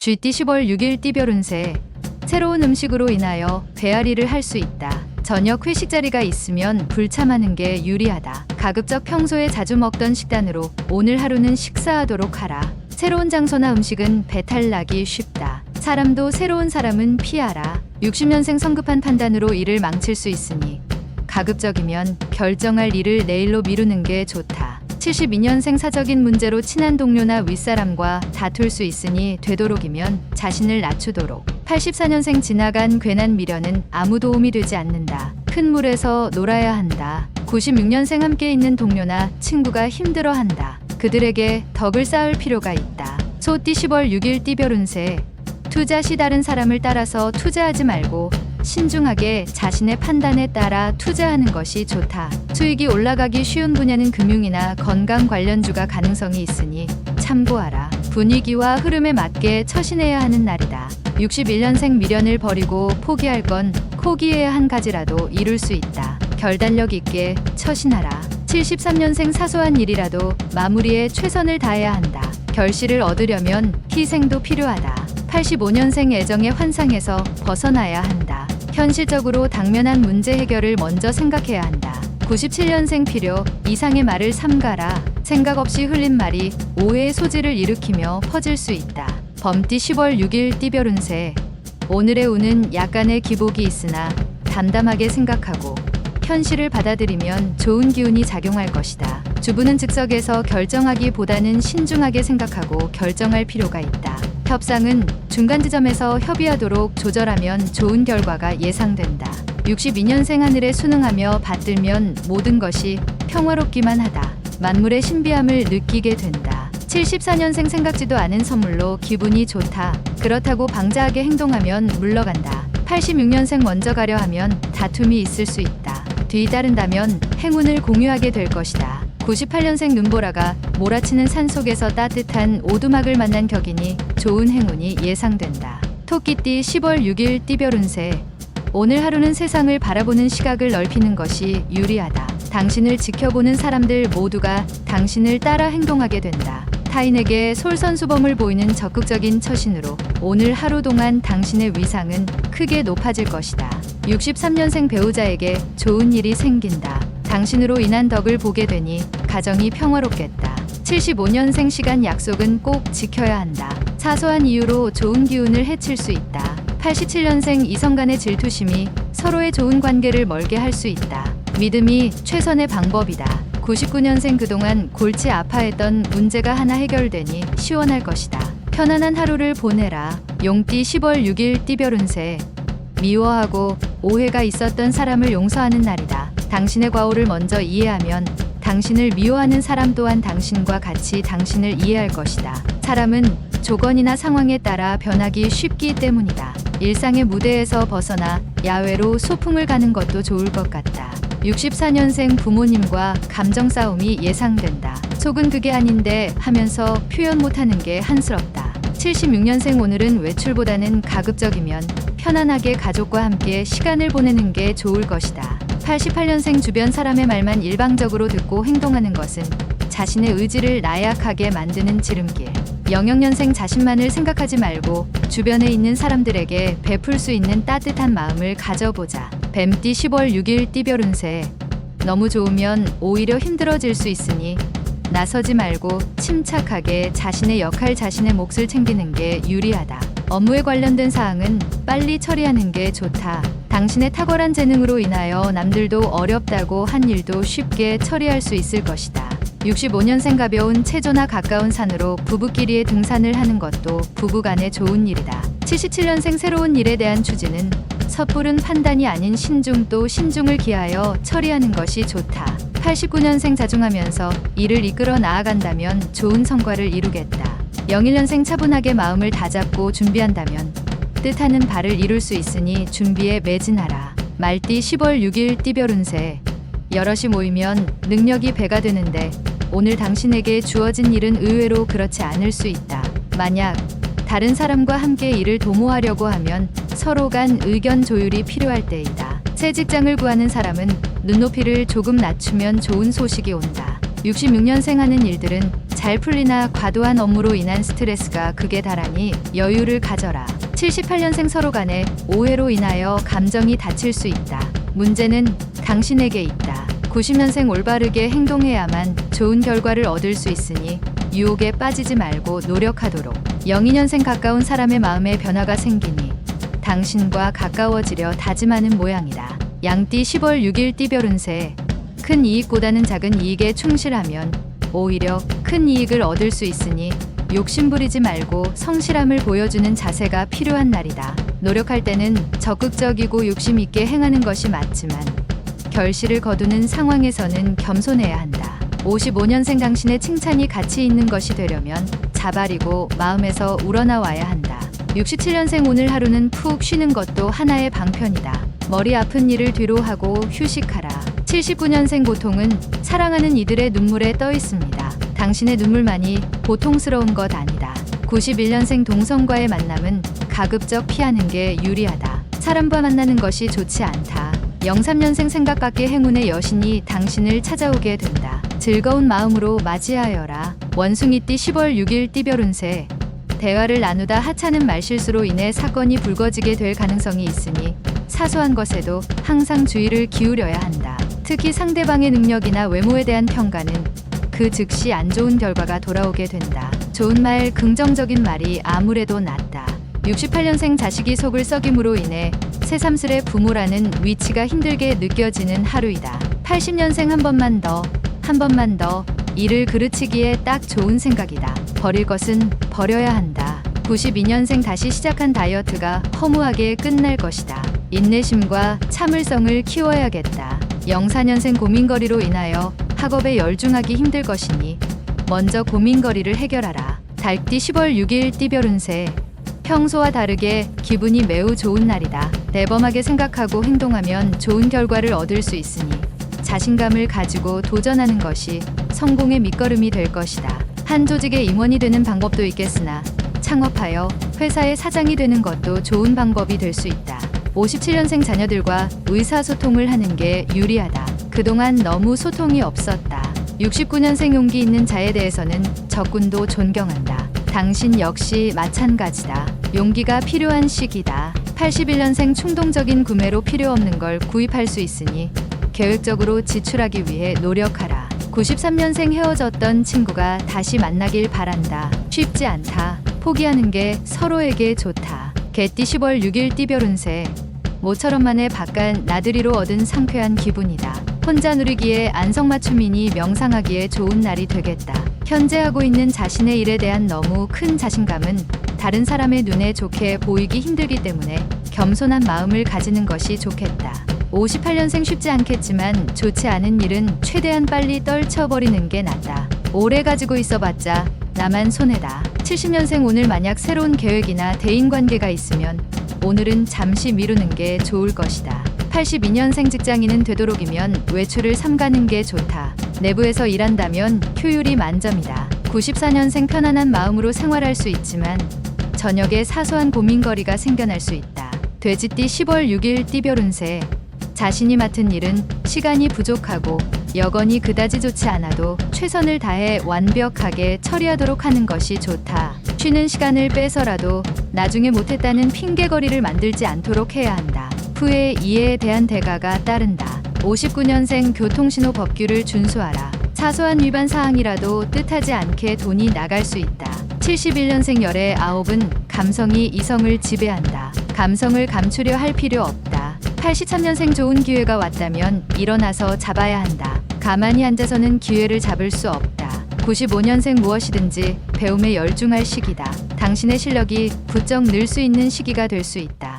쥐띠 10월 6일 띠별 운세. 새로운 음식으로 인하여 배앓이를 할 수 있다. 저녁 회식 자리가 있으면 불참하는 게 유리하다. 가급적 평소에 자주 먹던 식단으로 오늘 하루는 식사하도록 하라. 새로운 장소나 음식은 배탈 나기 쉽다. 사람도 새로운 사람은 피하라. 60년생 성급한 판단으로 일을 망칠 수 있으니 가급적이면 결정할 일을 내일로 미루는 게 좋다. 72년생 사적인 문제로 친한 동료나 윗사람과 다툴 수 있으니 되도록이면 자신을 낮추도록. 84년생 지나간 괜한 미련은 아무 도움이 되지 않는다. 큰 물에서 놀아야 한다. 96년생 함께 있는 동료나 친구가 힘들어한다. 그들에게 덕을 쌓을 필요가 있다. 소띠 10월 6일 띠별 운세. 투자 시 다른 사람을 따라서 투자하지 말고 신중하게 자신의 판단에 따라 투자하는 것이 좋다. 수익이 올라가기 쉬운 분야는 금융이나 건강 관련주가 가능성이 있으니 참고하라. 분위기와 흐름에 맞게 처신해야 하는 날이다. 61년생 미련을 버리고 포기할 건 포기해야 한 가지라도 이룰 수 있다. 결단력 있게 처신하라. 73년생 사소한 일이라도 마무리에 최선을 다해야 한다. 결실을 얻으려면 희생도 필요하다. 85년생 애정의 환상에서 벗어나야 한다. 현실적으로 당면한 문제 해결을 먼저 생각해야 한다. 97년생 필요 이상의 말을 삼가라. 생각 없이 흘린 말이 오해의 소지를 일으키며 퍼질 수 있다. 범띠 10월 6일 띠별 운세. 오늘의 운은 약간의 기복이 있으나 담담하게 생각하고 현실을 받아들이면 좋은 기운이 작용할 것이다. 주부는 즉석에서 결정하기보다는 신중하게 생각하고 결정할 필요가 있다. 협상은 중간 지점에서 협의하도록 조절하면 좋은 결과가 예상된다. 62년생 하늘에 순응하며 받들면 모든 것이 평화롭기만 하다. 만물의 신비함을 느끼게 된다. 74년생 생각지도 않은 선물로 기분이 좋다. 그렇다고 방자하게 행동하면 물러간다. 86년생 먼저 가려 하면 다툼이 있을 수 있다. 뒤따른다면 행운을 공유하게 될 것이다. 98년생 눈보라가 몰아치는 산속에서 따뜻한 오두막을 만난 격이니 좋은 행운이 예상된다. 토끼띠 10월 6일 띠별 운세. 오늘 하루는 세상을 바라보는 시각을 넓히는 것이 유리하다. 당신을 지켜보는 사람들 모두가 당신을 따라 행동하게 된다. 타인에게 솔선수범을 보이는 적극적인 처신으로 오늘 하루 동안 당신의 위상은 크게 높아질 것이다. 63년생 배우자에게 좋은 일이 생긴다. 당신으로 인한 덕을 보게 되니 가정이 평화롭겠다. 75년생 시간 약속은 꼭 지켜야 한다. 사소한 이유로 좋은 기운을 해칠 수 있다. 87년생 이성 간의 질투심이 서로의 좋은 관계를 멀게 할 수 있다. 믿음이 최선의 방법이다. 99년생 그동안 골치 아파했던 문제가 하나 해결되니 시원할 것이다. 편안한 하루를 보내라. 용띠 10월 6일 띠별 운세. 미워하고 오해가 있었던 사람을 용서하는 날이다. 당신의 과오를 먼저 이해하면 당신을 미워하는 사람 또한 당신과 같이 당신을 이해할 것이다. 사람은 조건이나 상황에 따라 변하기 쉽기 때문이다. 일상의 무대에서 벗어나 야외로 소풍을 가는 것도 좋을 것 같다. 64년생 부모님과 감정 싸움이 예상된다. 속은 그게 아닌데 하면서 표현 못하는 게 한스럽다. 76년생 오늘은 외출보다는 가급적이면 편안하게 가족과 함께 시간을 보내는 게 좋을 것이다. 88년생 주변 사람의 말만 일방적으로 듣고 행동하는 것은 자신의 의지를 나약하게 만드는 지름길. 00년생 자신만을 생각하지 말고 주변에 있는 사람들에게 베풀 수 있는 따뜻한 마음을 가져보자. 뱀띠 10월 6일 띠별 운세. 너무 좋으면 오히려 힘들어질 수 있으니 나서지 말고 침착하게 자신의 역할, 자신의 몫을 챙기는 게 유리하다. 업무에 관련된 사항은 빨리 처리하는 게 좋다. 당신의 탁월한 재능으로 인하여 남들도 어렵다고 한 일도 쉽게 처리할 수 있을 것이다. 65년생 가벼운 체조나 가까운 산으로 부부끼리의 등산을 하는 것도 부부간에 좋은 일이다. 77년생 새로운 일에 대한 추진은 섣부른 판단이 아닌 신중 또 신중을 기하여 처리하는 것이 좋다. 89년생 자중하면서 일을 이끌어 나아간다면 좋은 성과를 이루겠다. 01년생 차분하게 마음을 다잡고 준비한다면 뜻하는 바를 이룰 수 있으니 준비에 매진하라. 말띠 10월 6일 띠별 운세. 여럿이 모이면 능력이 배가 되는데 오늘 당신에게 주어진 일은 의외로 그렇지 않을 수 있다. 만약 다른 사람과 함께 일을 도모하려고 하면 서로 간 의견 조율이 필요할 때이다. 새 직장을 구하는 사람은 눈높이를 조금 낮추면 좋은 소식이 온다. 66년생 하는 일들은 잘 풀리나 과도한 업무로 인한 스트레스가 극에 달하니 여유를 가져라. 78년생 서로 간에 오해로 인하여 감정이 다칠 수 있다. 문제는 당신에게 있다. 90년생 올바르게 행동해야만 좋은 결과를 얻을 수 있으니 유혹에 빠지지 말고 노력하도록. 02년생 가까운 사람의 마음에 변화가 생기니 당신과 가까워지려 다짐하는 모양이다. 양띠 10월 6일 띠별 운세. 큰 이익보다는 작은 이익에 충실하면 오히려 큰 이익을 얻을 수 있으니 욕심부리지 말고 성실함을 보여주는 자세가 필요한 날이다. 노력할 때는 적극적이고 욕심 있게 행하는 것이 맞지만 결실을 거두는 상황에서는 겸손해야 한다. 55년생 당신의 칭찬이 가치 있는 것이 되려면 자발이고 마음에서 우러나와야 한다. 67년생 오늘 하루는 푹 쉬는 것도 하나의 방편이다. 머리 아픈 일을 뒤로 하고 휴식하라. 79년생 고통은 사랑하는 이들의 눈물에 떠 있습니다. 당신의 눈물만이 고통스러운 것 아니다. 91년생 동성과의 만남은 가급적 피하는 게 유리하다. 사람과 만나는 것이 좋지 않다. 03년생 생각 밖의 행운의 여신이 당신을 찾아오게 된다. 즐거운 마음으로 맞이하여라. 원숭이띠 10월 6일 띠별 운세. 대화를 나누다 하찮은 말실수로 인해 사건이 불거지게 될 가능성이 있으니 사소한 것에도 항상 주의를 기울여야 한다. 특히 상대방의 능력이나 외모에 대한 평가는 그 즉시 안 좋은 결과가 돌아오게 된다. 좋은 말, 긍정적인 말이 아무래도 낫다. 68년생 자식이 속을 썩임으로 인해 새삼스레 부모라는 위치가 힘들게 느껴지는 하루이다. 80년생 한 번만 더 일을 그르치기에 딱 좋은 생각이다. 버릴 것은 버려야 한다. 92년생 다시 시작한 다이어트가 허무하게 끝날 것이다. 인내심과 참을성을 키워야겠다. 04년생 고민거리로 인하여 학업에 열중하기 힘들 것이니 먼저 고민거리를 해결하라. 달띠 10월 6일 띠별 운세. 평소와 다르게 기분이 매우 좋은 날이다. 대범하게 생각하고 행동하면 좋은 결과를 얻을 수 있으니 자신감을 가지고 도전하는 것이 성공의 밑거름이 될 것이다. 한 조직의 임원이 되는 방법도 있겠으나 창업하여 회사의 사장이 되는 것도 좋은 방법이 될 수 있다. 57년생 자녀들과 의사소통을 하는 게 유리하다. 그동안 너무 소통이 없었다. 69년생 용기 있는 자에 대해서는 적군도 존경한다. 당신 역시 마찬가지다. 용기가 필요한 시기다. 81년생 충동적인 구매로 필요 없는 걸 구입할 수 있으니 계획적으로 지출하기 위해 노력하라. 93년생 헤어졌던 친구가 다시 만나길 바란다. 쉽지 않다. 포기하는 게 서로에게 좋다. 개띠 10월 6일 띠별 운세. 모처럼 만에 바깥 나들이로 얻은 상쾌한 기분이다. 혼자 누리기에 안성맞춤이니 명상하기에 좋은 날이 되겠다. 현재 하고 있는 자신의 일에 대한 너무 큰 자신감은 다른 사람의 눈에 좋게 보이기 힘들기 때문에 겸손한 마음을 가지는 것이 좋겠다. 58년생 쉽지 않겠지만 좋지 않은 일은 최대한 빨리 떨쳐버리는 게 낫다. 오래 가지고 있어봤자 나만 손해다. 70년생 오늘 만약 새로운 계획이나 대인관계가 있으면 오늘은 잠시 미루는 게 좋을 것이다. 82년생 직장인은 되도록이면 외출을 삼가는 게 좋다. 내부에서 일한다면 효율이 만점이다. 94년생 편안한 마음으로 생활할 수 있지만 저녁에 사소한 고민거리가 생겨날 수 있다. 돼지띠 10월 6일 띠별 운세. 자신이 맡은 일은 시간이 부족하고 여건이 그다지 좋지 않아도 최선을 다해 완벽하게 처리하도록 하는 것이 좋다. 쉬는 시간을 빼서라도 나중에 못했다는 핑계거리를 만들지 않도록 해야 한다. 후에 이해에 대한 대가가 따른다. 59년생 교통신호 법규를 준수하라. 사소한 위반 사항이라도 뜻하지 않게 돈이 나갈 수 있다. 71년생 열의 9은 감성이 이성을 지배한다. 감성을 감추려 할 필요 없다. 83년생 좋은 기회가 왔다면 일어나서 잡아야 한다. 가만히 앉아서는 기회를 잡을 수 없다. 95년생 무엇이든지 배움에 열중할 시기다. 당신의 실력이 부쩍 늘 수 있는 시기가 될 수 있다.